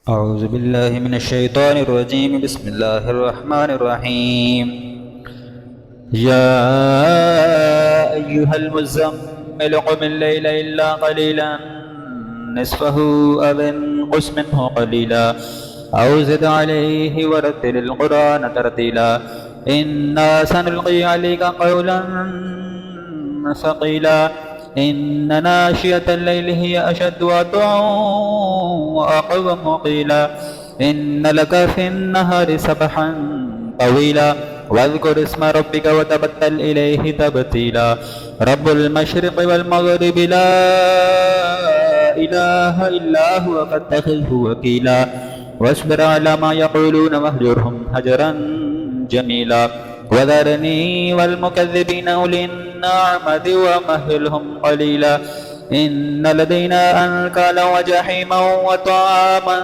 أعوذ بالله من الشيطان الرجيم. بسم الله الرحمن الرحيم. يا أيها المزمل قم الليل إلا قليلا نصفه أو انقص منه قليلا أو زد عليه ورتل القرآن ترتيلا إنا سنلقي عليك قولا ثقيلا إن ناشئة الليل هي أشد وطئا وأقوم قيلا إن لك في النهار سبحا طويلا واذكر اسم ربك وتبتل إليه تبتيلا رب المشرق والمغرب لا إله إلا هو فاتخذه وكيلا واصبر على ما يقولون واهجرهم هجرا جميلا وذرني والمكذبين أولي النعمة ومهلهم قليلا إن لدينا أنكالا وجحيما وطعاما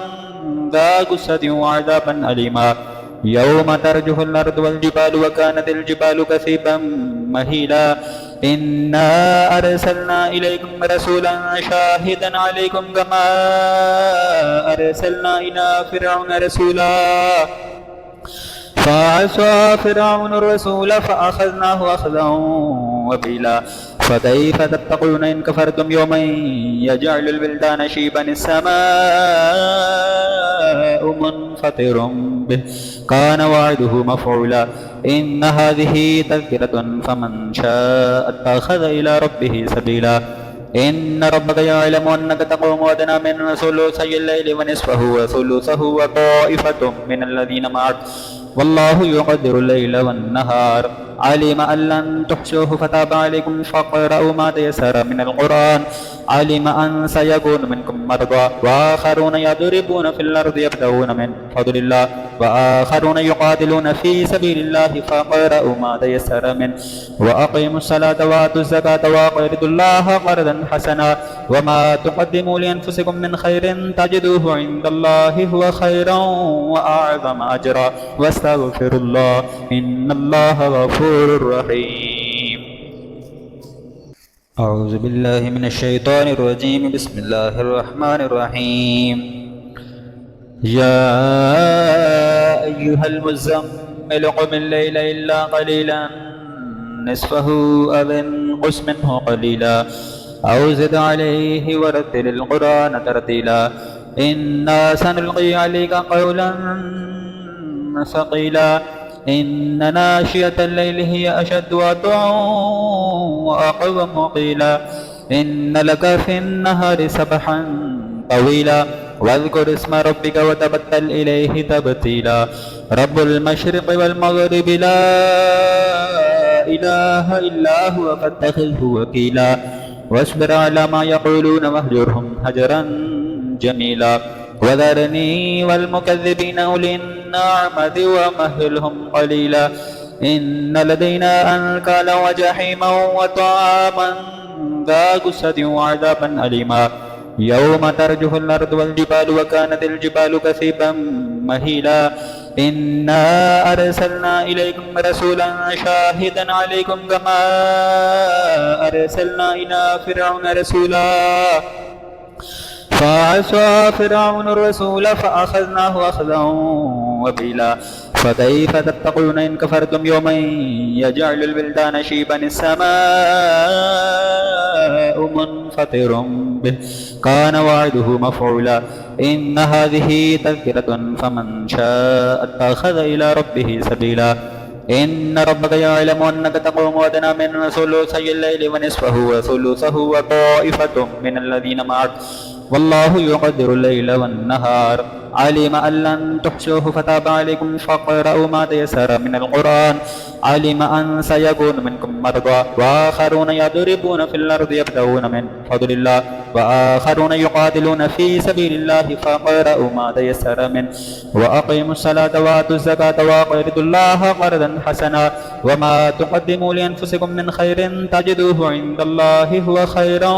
ذا غصة وعذابا أليما يوم ترجف الأرض والجبال وكانت الجبال كثيبا مهيلا إنا أرسلنا إليكم رسولا شاهدا عليكم كما أرسلنا إلى فرعون رسولا فعصى فرعون الرسول فأخذناه أخذا وبيلا فكيف تتقون إن كفرتم يوما يجعل البلدان شيبا السماء منفطر به كان وعده مفعولا إن هذه تذكرة فمن شاء اتخذ إلى ربه سبيلا إن ربك يعلم أنك تقوم أدنى من ثلثي الليل ونصفه وثلثه وطائفة من الذين معك والله يقدر الليل والنهار علم أن لن تحصوه فتاب عليكم فاقرؤوا ما تيسر من القرآن علم أن سيكون منكم مرضى وآخرون يضربون في الأرض يبتغون من فضل الله وآخرون يقاتلون في سبيل الله فاقرؤوا ما تيسر منه وأقيموا الصلاة وآتوا الزكاة وأقرضوا الله قرضا حسنا وما تقدموا لأنفسكم من خير تجدوه عند الله هو خيرا وأعظم أجرا واستغفر الله إن الله غفور رحيم. أعوذ بالله من الشيطان الرجيم. بسم الله الرحمن الرحيم. يا أيها المزمل قم الليل إلا قليلا نصفه أو انقص منه قليلا أو زد عليه ورتل القرآن ترتيلا إنا سنلقي عليك قولا ثقيلا إن ناشئة الليل هي أشد وطئا وأقوم قيلا إن لك في النهار سبحا طويلا واذكر اسم ربك وتبتل إليه تبتيلا رب المشرق والمغرب لا إله إلا هو فاتخذه وكيلا واصبر على ما يقولون واهجرهم هجرا جميلا وذرني والمكذبين أولي النعمة ومهلهم قليلا إن لدينا أنكالا وجحيما وطعاما ذا غصة وعذابا أليما يوم ترجف الأرض والجبال وكانت الجبال كثيبا مهيلا إنا أرسلنا إليكم رسولا شاهدا عليكم كما أرسلنا إلى فرعون رسولا فعصى فرعون الرسول فأخذناه أخذا وبيلا فكيف تتقون إن كفرتم يوما يجعل البلدان شيبا السماء منفطر به كان وعده مفعولا إن هذه تذكرة فمن شاء اتخذ إلى ربه سبيلا إن ربك يعلم أنك تقوم أدنى من ثلثي الليل ونصفه وثلثه وطائفة من الذين معك والله يقدر الليل والنهار علم أن لن تحصوه فتاب عليكم فاقرؤوا ما تيسر من القرآن علم أن سيكون منكم مرضى وآخرون يضربون في الأرض يبتغون من فضل الله وآخرون يقاتلون في سبيل الله فاقرؤوا ما تيسر منه وأقيموا الصلاة وآتوا الزكاة وأقرضوا الله قرضا حسنا وما تقدموا لأنفسكم من خير تجدوه عند الله هو خيرا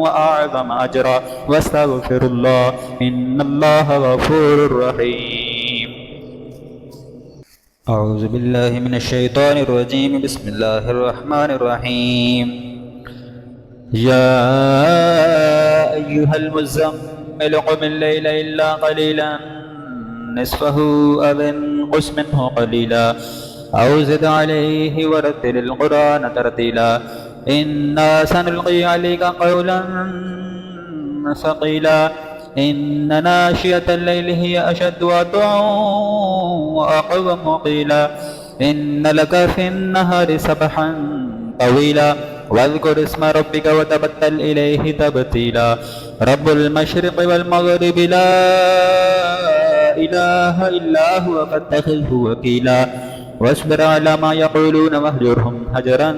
وأعظم أجرا واستغفر الله إن الله غفور رحيم. أعوذ بالله من الشيطان الرجيم. بسم الله الرحمن الرحيم. يا أيها المزمل قم الليل إلا قليلا نصفه أو انقص منه قليلا أو زد عليه ورتل القرآن ترتيلا إنا سنلقي عليك قولا ثقيلا إن ناشئة الليل هي أشد وطئا وأقوم قيلا إن لك في النهار سبحا طويلا واذكر اسم ربك وتبتل إليه تبتيلا رب المشرق والمغرب لا إله إلا هو فاتخذه وكيلا واصبر على ما يقولون واهجرهم هجرا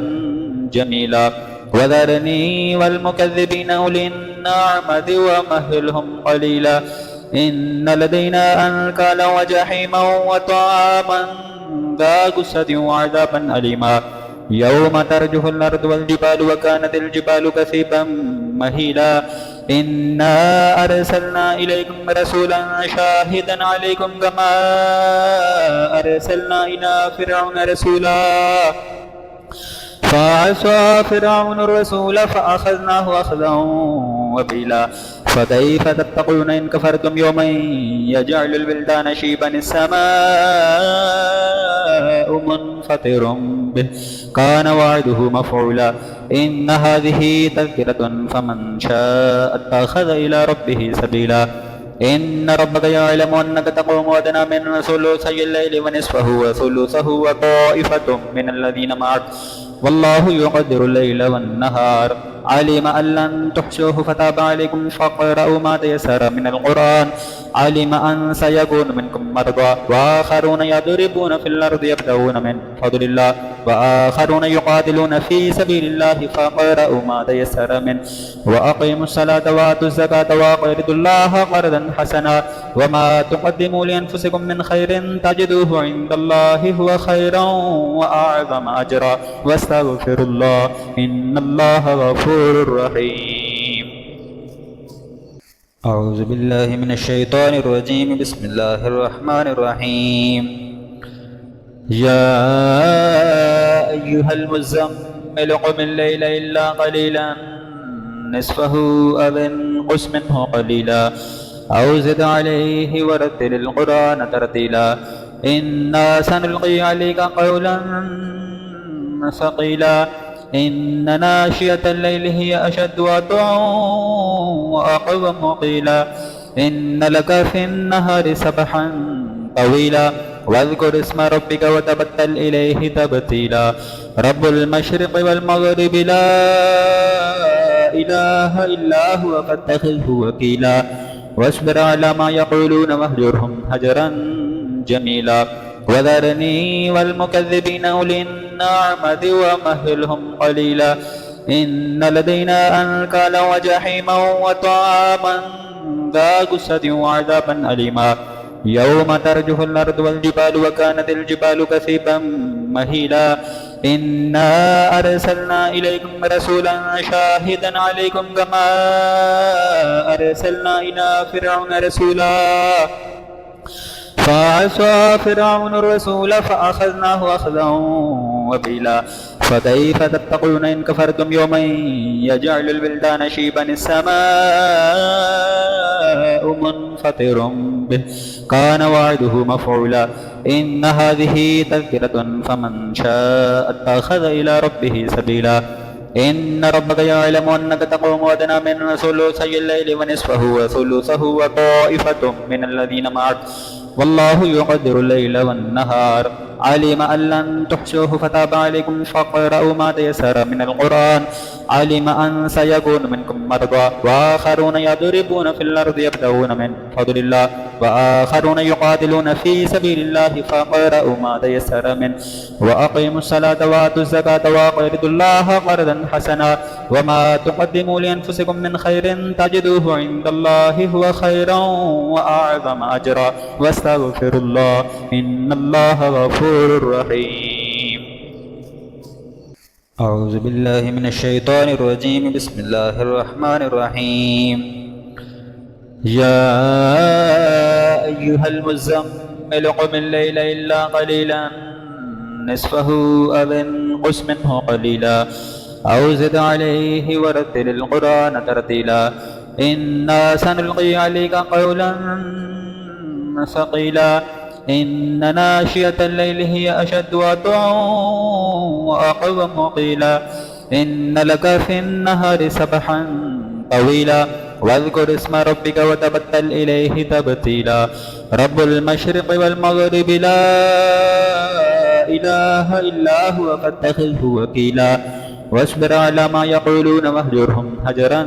جميلا وذرني والمكذبين أولي النعمة ومهلهم قليلا إن لدينا أنكالا وجحيما وطعاما ذا غصة وعذابا أليما يوم ترجف الأرض والجبال وكانت الجبال كثيبا مهيلا إنا أرسلنا إليكم رسولا شاهدا عليكم كما أرسلنا إلى فرعون رسولا فعصى فرعون الرسول فأخذناه أخذا وبيلا فكيف تتقون إن كفرتم يوما يجعل البلدان شيبا السماء منفطر به كان وعده مفعولا إن هذه تذكرة فمن شاء اتخذ إلى ربه سبيلا إن ربك يعلم أنك تقوم أدنى من ثلثي الليل ونصفه وثلثه وطائفة من الذين معك والله يقدر الليل والنهار علم أن لن تحصوه فتاب عليكم فاقرؤوا ما تيسر من القرآن علم أن سيكون منكم مرضى وآخرون يضربون في الأرض يبتغون من فضل الله وآخرون يقاتلون في سبيل الله فاقرؤوا ما تيسر منه وأقيموا الصلاة وآتوا الزكاة وأقرضوا الله قرضا حسنا وما تقدموا لأنفسكم من خير تجدوه عند الله هو خيرا وأعظم أجرا واستغفروا الله إن الله غفور رحيم. أعوذ بالله من الشيطان الرجيم. بسم الله الرحمن الرحيم. يا أيها المزمل قم الليل إلا قليلا نصفه أو انقص منه قليلا أو زد عليه ورتل القرآن ترتيلا إنا سنلقي عليك قولا ثقيلا إن ناشئة الليل هي أشد وطئا وأقوم قيلا إن لك في النهار سبحا طويلا واذكر اسم ربك وتبتل إليه تبتيلا رب المشرق والمغرب لا إله إلا هو فاتخذه وكيلا واصبر على ما يقولون واهجرهم هجرا جميلا وذرني والمكذبين أولي النعمة ومهلهم قليلا إن لدينا أنكالا وجحيما وطعاما ذا غصة وعذابا أليما يوم ترجف الأرض والجبال وكانت الجبال كثيبا مهيلا إنا أرسلنا إليكم رسولا شاهدا عليكم كما أرسلنا إلى فرعون رسولا فعصى فرعون الرسول فأخذناه أخذا وبيلا فكيف تتقون إن كفرتم يوما يجعل البلدان شيبا السماء منفطر به كان وعده مفعولا إن هذه تذكرة فمن شاء اتخذ إلى ربه سبيلا إن ربك يعلم أنك تقوم أدنى من ثلثي الليل ونصفه وثلثه وطائفة من الذين معك والله يقدر الليل والنهار علم أن لن تحصوه فتاب عليكم فاقرؤوا ما تيسر من القرآن علم أن سيكون منكم مرضى وآخرون يضربون في الأرض يبتغون من فضل الله وآخرون يقاتلون في سبيل الله فاقرؤوا ما تيسر منه وأقيموا الصلاة وآتوا الزكاة وأقرضوا الله قرضا حسنا وما تقدموا لأنفسكم من خير تجدوه عند الله هو خيرا وأعظم أجرا واستغفروا الله إن الله غفور رحيم. أعوذ بالله من الشيطان الرجيم. بسم الله الرحمن الرحيم. يا أيها المزمل قم الليل إلا قليلا نصفه أو انقص منه قليلا أو زد عليه ورتل القرآن ترتيلا إنا سنلقي عليك قولا ثقيلا إن ناشئة الليل هي أشد وطئا وأقوم قيلا إن لك في النهار سبحا طويلا واذكر اسم ربك وتبتل إليه تبتيلا رب المشرق والمغرب لا إله إلا هو فاتخذه وكيلا واصبر على ما يقولون واهجرهم هجرا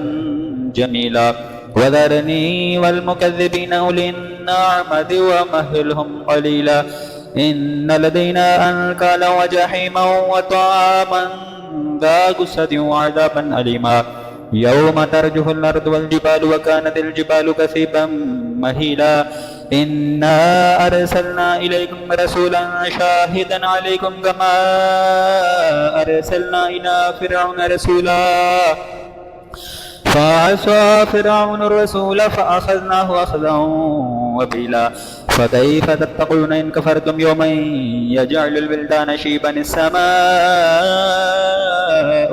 جميلا وذرني والمكذبين أولي النعمة ومهلهم قليلا إن لدينا أنكالا وجحيما وطعاما ذا غصة وعذابا أليما يوم ترجف الأرض والجبال وكانت الجبال كثيبا مهيلا إنا أرسلنا إليكم رسولا شاهدا عليكم كما أرسلنا إلى فرعون رسولا فعصى فرعون الرسول فأخذناه أخذا وبيلا فكيف تتقون إن كفرتم يوما يجعل البلدان شيبا السماء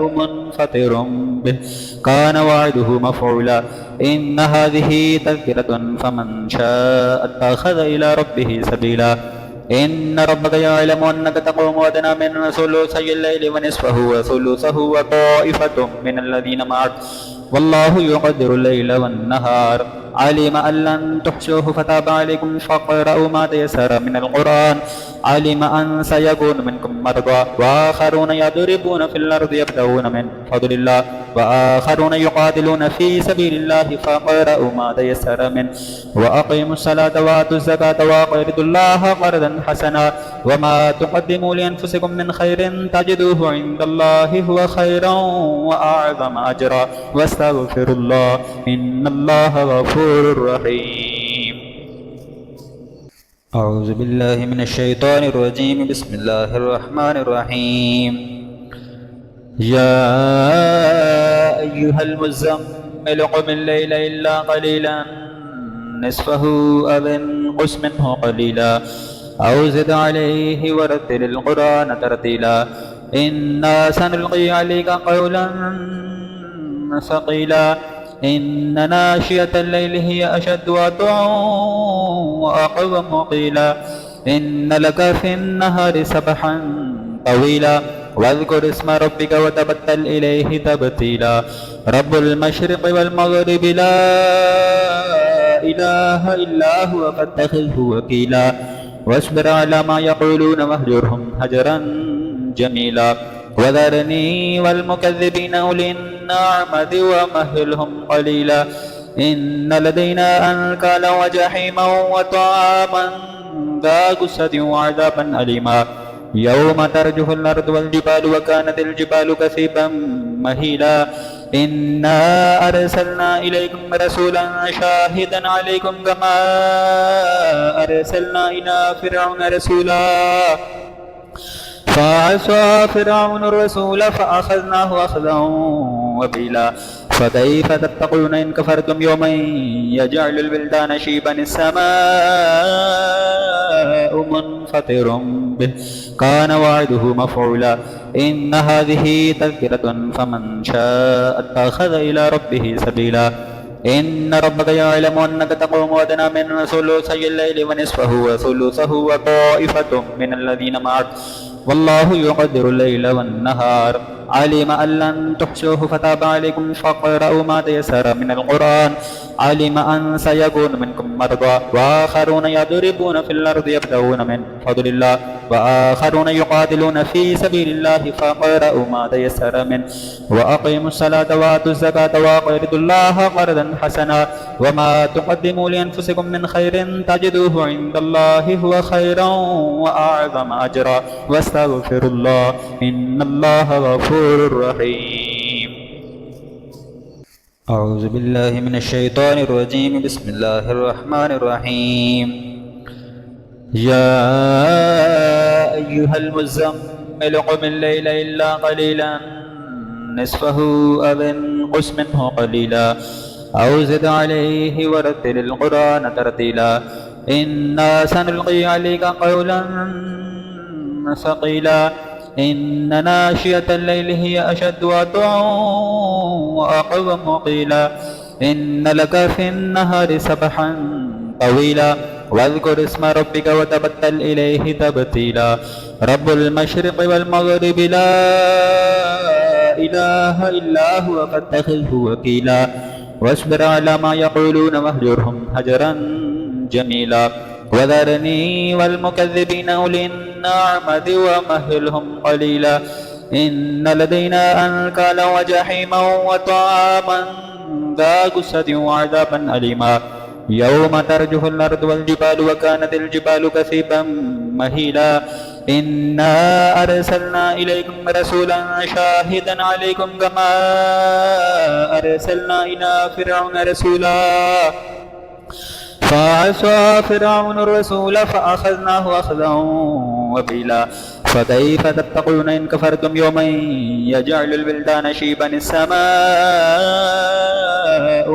منفطر به كان وعده مفعولا إن هذه تذكرة فمن شاء اتخذ إلى ربه سبيلا إن ربك يعلم أنك تقوم أدنى من ثلثي الليل ونصفه وثلثه وطائفة من الذين معك والله يقدر الليل والنهار علم أن لن تحصوه فتاب عليكم فاقرؤوا ما تيسر من القرآن علم أن سيكون منكم مرضى وآخرون يضربون في الأرض يبتغون من فضل الله وآخرون يقاتلون في سبيل الله فاقرؤوا ما تيسر منه وأقيموا الصلاة وآتوا الزكاة وأقرضوا الله قرضا حسنا وما تقدموا لأنفسكم من خير تجدوه عند الله هو خيرا وأعظم أجرا واستغفروا الله إن الله غفور رحيم. أعوذ بالله من الشيطان الرجيم. بسم الله الرحمن الرحيم. يا أيها المزمل قم الليل إلا قليلا نصفه أو انقص منه قليلا أو زد عليه ورتل القرآن ترتيلا إنا سنلقي عليك قولا ثقيلا إن ناشئة الليل هي أشد وطئا وأقوم قيلا إن لك في النهار سبحا طويلا واذكر اسم ربك وتبتل إليه تبتيلا رب المشرق والمغرب لا إله إلا هو فاتخذه وكيلا واصبر على ما يقولون واهجرهم هجرا جميلا وذرني والمكذبين أولي النعمة ومهلهم قليلا إن لدينا أنكالا وجحيما وطعاما ذا غصة وعذابا أليما يوم ترجف الأرض والجبال وكانت الجبال كثيبا مهيلا إنا أرسلنا إليكم رسولا شاهدا عليكم كما أرسلنا إلى فرعون رسولا فعصى فرعون الرسول فأخذناه أخذا وبيلا فكيف تتقون إن كفرتم يوما يجعل البلدان شيبا السماء منفطر به كان وعده مفعولا إن هذه تذكرة فمن شاء اتخذ إلى ربه سبيلا إن ربك يعلم أنك تقوم أدنى من ثلثي الليل ونصفه وثلثه وطائفة من الذين معك والله يقدر الليل والنهار علم أن لن تحصوه فتاب عليكم فاقرؤوا ما تيسر من القرآن علم أن سيكون منكم مرضى وآخرون يضربون في الأرض يبتغون من فضل الله وآخرون يقاتلون في سبيل الله فاقرؤوا ما تيسر منه وأقيموا الصلاة وآتوا الزكاة وأقرضوا الله قرضا حسنا وما تقدموا لأنفسكم من خير تجدوه عند الله هو خيرا وأعظم أجرا واستغفروا الله إن الله غفور رحيم. أعوذ بالله من الشيطان الرجيم. بسم الله الرحمن الرحيم. يا أيها المزمل قم الليل إلا قليلا نصفه أو انقص منه قليلا أو زد عليه ورتل القرآن ترتيلا إنا سنلقي عليك قولا ثقيلا إن ناشئة الليل هي أشد وطئا وأقوم قيلا إن لك في النهار سبحا طويلا واذكر اسم ربك وتبتل إليه تبتيلا رب المشرق والمغرب لا إله إلا هو فاتخذه وكيلا واصبر على ما يقولون واهجرهم هجرا جميلا وذرني والمكذبين أولي النعمة ومهلهم قليلا إن لدينا أنكالا وجحيما وطعاما ذا غصة وعذابا أليما يوم ترجف الأرض والجبال وكانت الجبال كثيبا مهيلا إنا أرسلنا إليكم رسولا شاهدا عليكم كما أرسلنا إلى فرعون رسولا فعصى فرعون الرسول فأخذناه أخذا وبيلا فكيف تتقون إن كفرتم يوما يجعل البلدان شيبا السماء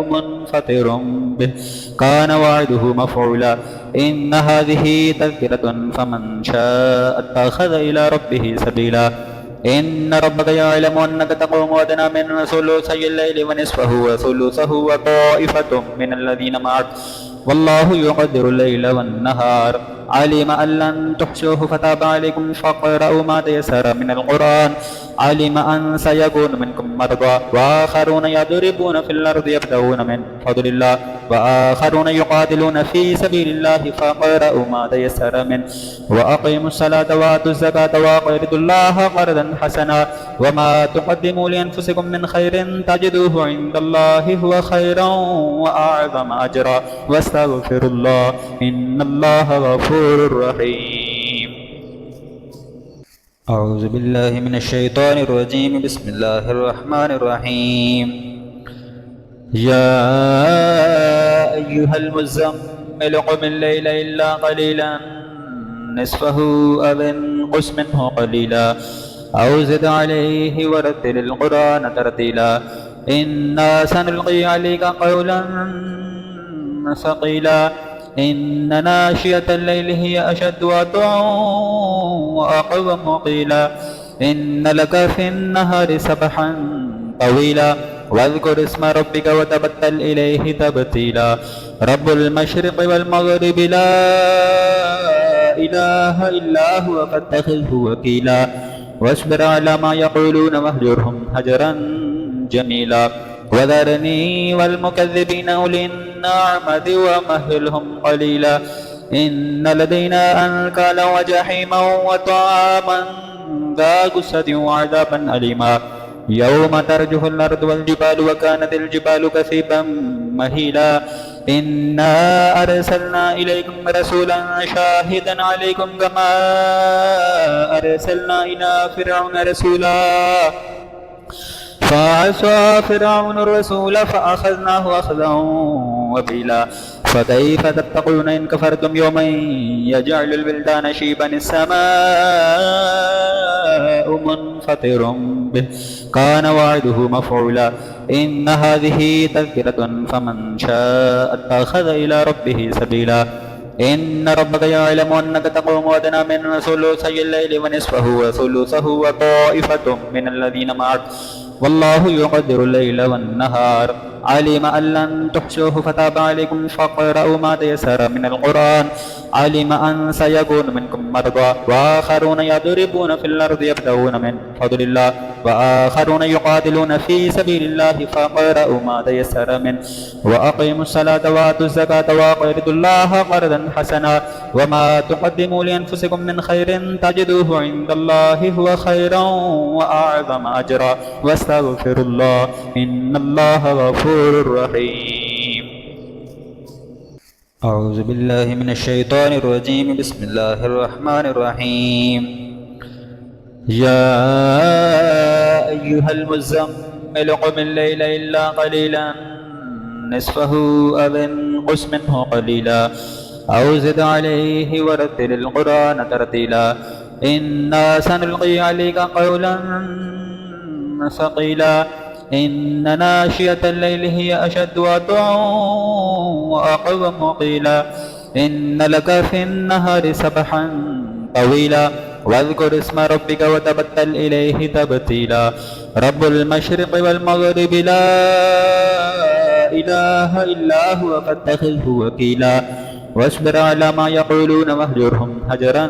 منفطر به كان وعده مفعولا إن هذه تذكرة فمن شاء اتخذ إلى ربه سبيلا إن ربك يعلم أنك تقوم أدنى من ثلثي الليل ونصفه وثلثه وطائفة من الذين معك والله يقدر الليل والنهار علم أن لن تحصوه فتاب عليكم فاقرؤوا ما تيسر من القرآن علم أن سيكون منكم مرضى وآخرون يضربون في الأرض يبتغون من فضل الله وآخرون يقاتلون في سبيل الله فاقرؤوا ما تيسر منه وأقيموا الصلاة وآتوا الزكاة وأقرضوا الله قرضا حسنا وما تقدموا لأنفسكم من خير تجدوه عند الله هو خيرا وأعظم أجرا واستغفر الله إن الله غفور رحيم. أعوذ بالله من الشيطان الرجيم. بسم الله الرحمن الرحيم. يا أيها المزمل قم الليل إلا قليلا نصفه أو انقص منه قليلا أو زد عليه ورتل القرآن ترتيلا إنا سنلقي عليك قولا ثقيلا إن ناشئة الليل هي أشد وطئا وأقوم قيلا إن لك في النهار سبحا طويلا واذكر اسم ربك وتبتل إليه تبتيلا رب المشرق والمغرب لا إله إلا هو فاتخذه وكيلا واصبر على ما يقولون واهجرهم هجرا جميلا وذرني والمكذبين أولي النعمة ومهلهم قليلا إن لدينا أنكالا وجحيما وطعاما ذا غصة وعذابا أليما يوم ترجف الأرض والجبال وكانت الجبال كثيبا مهيلا إنا أرسلنا إليكم رسولا شاهدا عليكم كما أرسلنا إلى فرعون رسولا فعصى فرعون الرسول فأخذناه أخذا وبيلا فكيف تتقون إن كفرتم يوما يجعل البلدان شيبا السماء منفطر به كان وعده مفعولا إن هذه تذكرة فمن شاء اتخذ إلى ربه سبيلا إن ربك يعلم أنك تقوم أدنى من ثلثي الليل ونصفه وثلثه وطائفة من الذين معك والله يقدر الليل والنهار علم أن لن تحصوه فتاب عليكم فاقرؤوا ما تيسر من القرآن علم أن سيكون منكم مرضى وآخرون يضربون في الأرض يبتغون من فضل الله وآخرون يقاتلون في سبيل الله فاقرؤوا ما تيسر منه وأقيموا الصلاة وآتوا الزكاة وأقرضوا الله قرضا حسنا وما تقدموا لأنفسكم من خير تجدوه عند الله هو خيرا وأعظم أجرا واستغفر الله إن الله غفور رحيم. أعوذ بالله من الشيطان الرجيم. بسم الله الرحمن الرحيم. يا أيها المزمل قم الليل إلا قليلا نصفه أو انقص منه قليلا أو زد عليه ورتل القرآن ترتيلا إنا سنلقي عليك قولا ثقيلا إن ناشئة الليل هي أشد وطئا وأقوم قيلا إن لك في النهار سبحا طويلا واذكر اسم ربك وتبتل إليه تبتيلا رب المشرق والمغرب لا إله إلا هو فاتخذه وكيلا واصبر على ما يقولون واهجرهم هجرا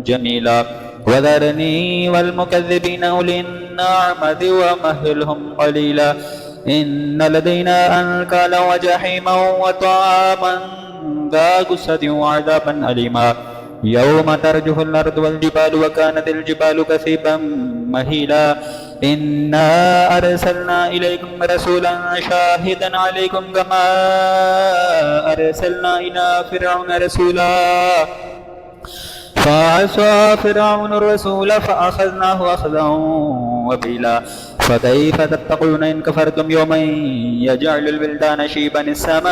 جميلا وذرني والمكذبين أولي النعمة ومهلهم قليلا إن لدينا أنكالا وجحيما وطعاما ذا غصة وعذابا أليما يوم ترجف الأرض والجبال وكانت الجبال كثيبا مهيلا إنا أرسلنا إليكم رسولا شاهدا عليكم كما أرسلنا إلى فرعون رسولا فعصى فرعون الرسول فأخذناه أخذا وبيلا فكيف تتقون إن كفرتم يوما يجعل البلدان شيبا السماء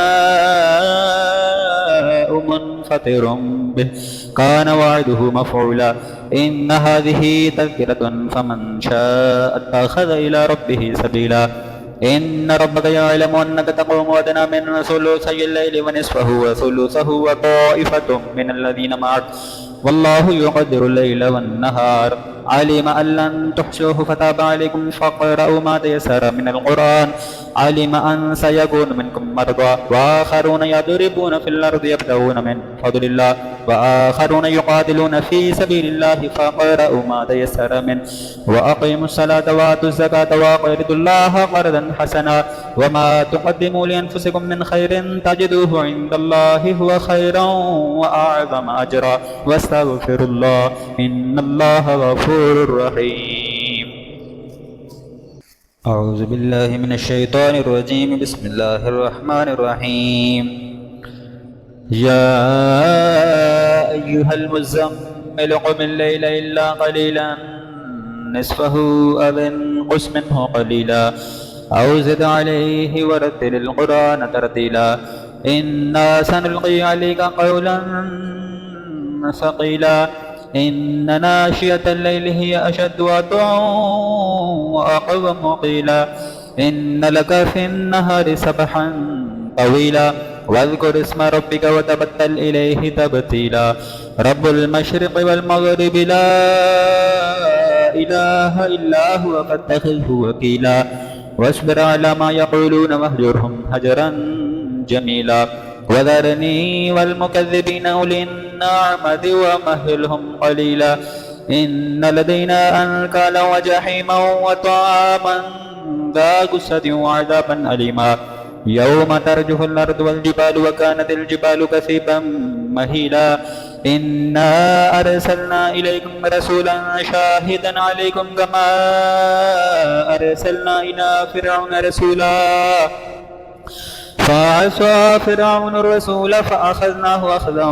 منفطر به كان وعده مفعولا إن هذه تذكرة فمن شاء اتخذ إلى ربه سبيلا إن ربك يعلم أنك تقوم أدنى من ثلثي الليل ونصفه وثلثه وطائفة من الذين معك والله يقدر الليل والنهار علم أن لن تحصوه فتاب عليكم فاقرؤوا ما تيسر من القرآن علم أن سيكون منكم مرضى وآخرون يضربون في الأرض يبتغون من فضل الله وآخرون يقاتلون في سبيل الله فاقرؤوا ما تيسر منه وأقيموا الصلاة وآتوا الزكاة وأقرضوا الله قرضا حسنا وما تقدموا لأنفسكم من خير تجدوه عند الله هو خيرا وأعظم أجرا واستغفر الله إن الله غفور رحيم. أعوذ بالله من الشيطان الرجيم. بسم الله الرحمن الرحيم. يا أيها المزمل قم الليل إلا قليلا نصفه أو انقص منه قليلا أو زد عليه ورتل القرآن ترتيلا إنا سنلقي عليك قولا ثقيلا إن ناشئة الليل هي أشد وطئا وأقوم قيلا إن لك في النهار سبحا طويلا واذكر اسم ربك وتبتل إليه تبتيلا رب المشرق والمغرب لا إله إلا هو فاتخذه وكيلا واصبر على ما يقولون واهجرهم هجرا جميلا وذرني والمكذبين أولي النعمة ومهلهم قليلا إن لدينا أنكالا وجحيما وطعاما ذا غصة وعذابا أليما يوم ترجف الأرض والجبال وكانت الجبال كثيبا مهيلا إنا أرسلنا إليكم رسولا شاهدا عليكم كما أرسلنا إلى فرعون رسولا فعصى فرعون الرسول فأخذناه أخذا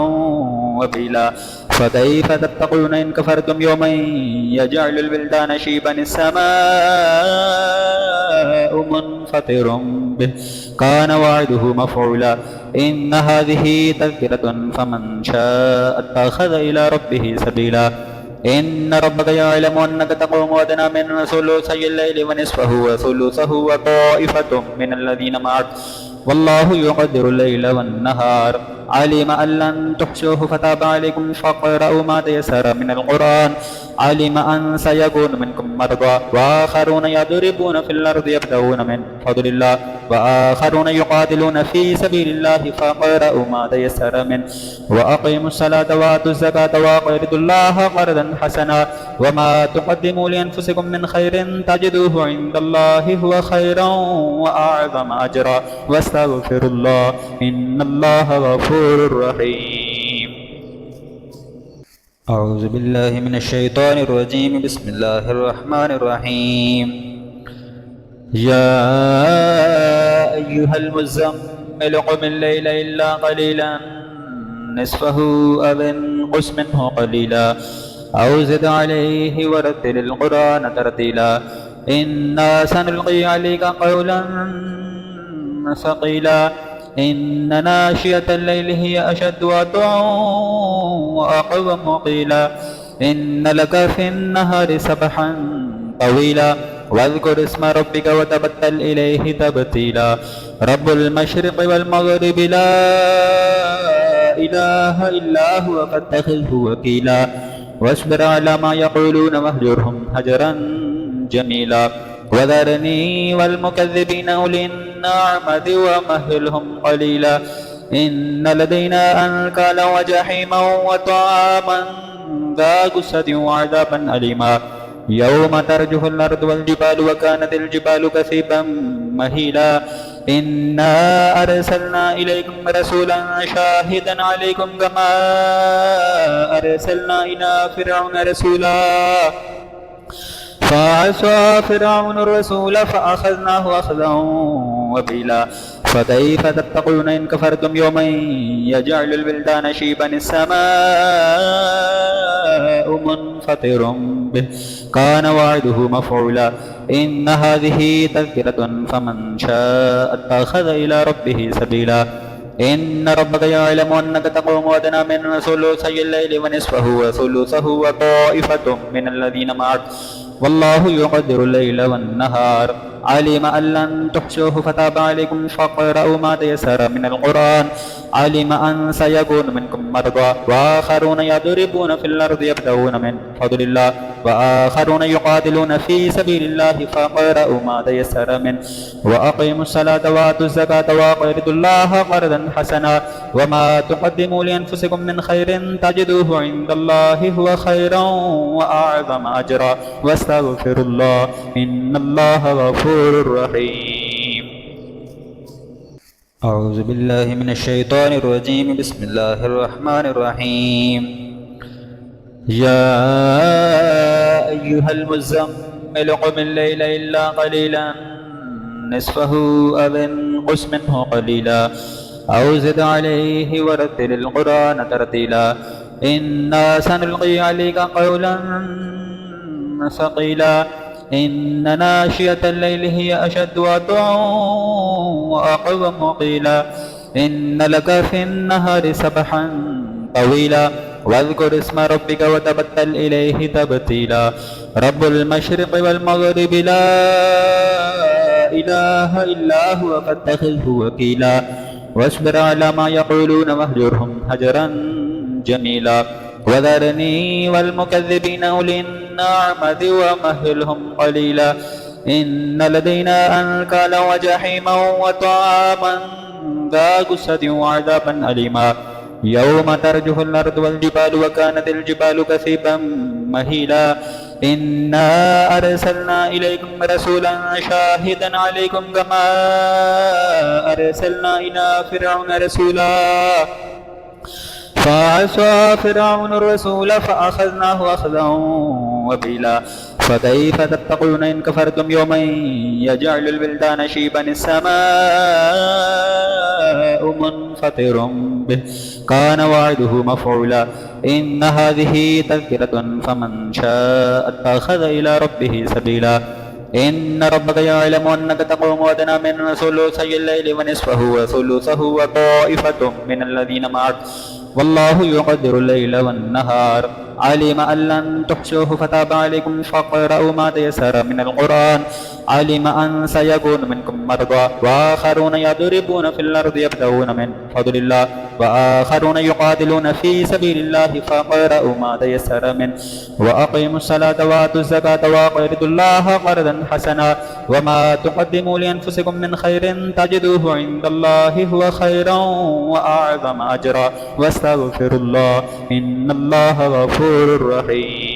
وبيلا فكيف تتقون إن كفرتم يوما يجعل البلدان شيبا السماء منفطر به كان وعده مفعولا إن هذه تذكرة فمن شاء اتخذ إلى ربه سبيلا إن ربك يعلم أنك تقوم أدنى من ثلثي الليل ونصفه وثلثه وطائفة من الذين معك والله يقدر الليل والنهار علم أن لن تحصوه فتاب عليكم فاقرؤوا ما تيسر من القرآن علم أن سيكون منكم مرضى وآخرون يضربون في الأرض يبتغون من فضل الله وآخرون يقاتلون في سبيل الله فاقرؤوا ما تيسر منه وأقيموا الصلاة وآتوا الزكاة وأقرضوا الله قرضا حسنا وما تقدموا لأنفسكم من خير تجدوه عند الله هو خيرا وأعظم أجرا واستغفر الله إن الله غفور رحيم. أعوذ بالله من الشيطان الرجيم. بسم الله الرحمن الرحيم. يا أيها المزمل قم الليل إلا قليلا نصفه أو انقص منه قليلا أو زد عليه ورتل القرآن ترتيلا إنا سنلقي عليك قولا ثقيلا إن ناشئة الليل هي أشد وطئا وأقوم قيلا إن لك في النهار سبحا طويلا واذكر اسم ربك وتبتل إليه تبتيلا رب المشرق والمغرب لا إله إلا هو فاتخذه وكيلا واصبر على ما يقولون واهجرهم هجرا جميلا وذرني والمكذبين أولي النعمة ومهلهم قليلا إن لدينا أنكالا وجحيما وطعاما ذا غصة وعذابا أليما يوم ترجف الأرض والجبال وكانت الجبال كثيبا مهيلا إنا أرسلنا إليكم رسولا شاهدا عليكم كما أرسلنا إلى فرعون رسولا فعصى فرعون الرسول فأخذناه أخذا وبيلا فكيف تتقون إن كفرتم يوما يجعل البلدان شيبا السماء منفطر به كان وعده مفعولا إن هذه تذكرة فمن شاء اتخذ إلى ربه سبيلا إن ربك يعلم أنك تقوم أدنى من ثلثي الليل ونصفه وثلثه وطائفة من الذين معك والله يقدر الليل والنهار علم أن لن تحصوه فتاب عليكم فاقرؤوا ما تيسر من القرآن علم أن سيكون منكم مرضى وآخرون يضربون في الأرض يبتغون من فضل الله وآخرون يقاتلون في سبيل الله فاقرؤوا ما تيسر منه وأقيموا الصلاة وآتوا الزكاة وأقرضوا الله قرضا حسنا وما تقدموا لأنفسكم من خير تجدوه عند الله هو خيرا وأعظم أجرا واستغفر الله إن الله غفور رحيم. أعوذ بالله من الشيطان الرجيم بسم الله الرحمن الرحيم. يا أيها المزمل قم الليل إلا قليلا نصفه أو انقص منه قليلا أو زد عليه ورتل القرآن ترتيلا إنا سنلقي عليك قولا ثقيلا إن ناشئة الليل هي أشد وطئا وأقوم قيلا إن لك في النهار سبحا طويلا واذكر اسم ربك وتبتل إليه تبتيلا رب المشرق والمغرب لا إله إلا هو فاتخذه وكيلا واصبر على ما يقولون واهجرهم هجرا جميلا وذرني والمكذبين أولي النعمة ومهلهم قليلا إن لدينا أنكالا وجحيما وطعاما ذا غصة وعذابا أليما يوم ترجف الأرض والجبال وكانت الجبال كثيبا مهيلا إنا أرسلنا إليكم رسولا شاهدا عليكم كما أرسلنا إلى فرعون رسولا فعصى فرعون الرسول فأخذناه أخذا وبيلا فكيف تتقون إن كفرتم يوما يجعل البلدان شيبا السماء منفطر به كان وعده مفعولا إن هذه تذكرة فمن شاء اتخذ إلى ربه سبيلا إن ربك يعلم أنك تقوم أدنى من ثلثي الليل ونصفه وثلثه وطائفة من الذين معك والله يقدر الليل والنهار علم أن لن تحصوه فتاب عليكم فاقرؤوا ما تيسر من القرآن علم أن سيكون منكم مرضى وآخرون يضربون في الأرض يبتغون من فضل الله وآخرون يقاتلون في سبيل الله فاقرؤوا ما تيسر منه وأقيموا الصلاة وآتوا الزكاة وأقرضوا الله قرضا حسنا وما تقدموا لأنفسكم من خير تجدوه عند الله هو خيرا وأعظم أجرا واستغفر الله إن الله غفور رحيم.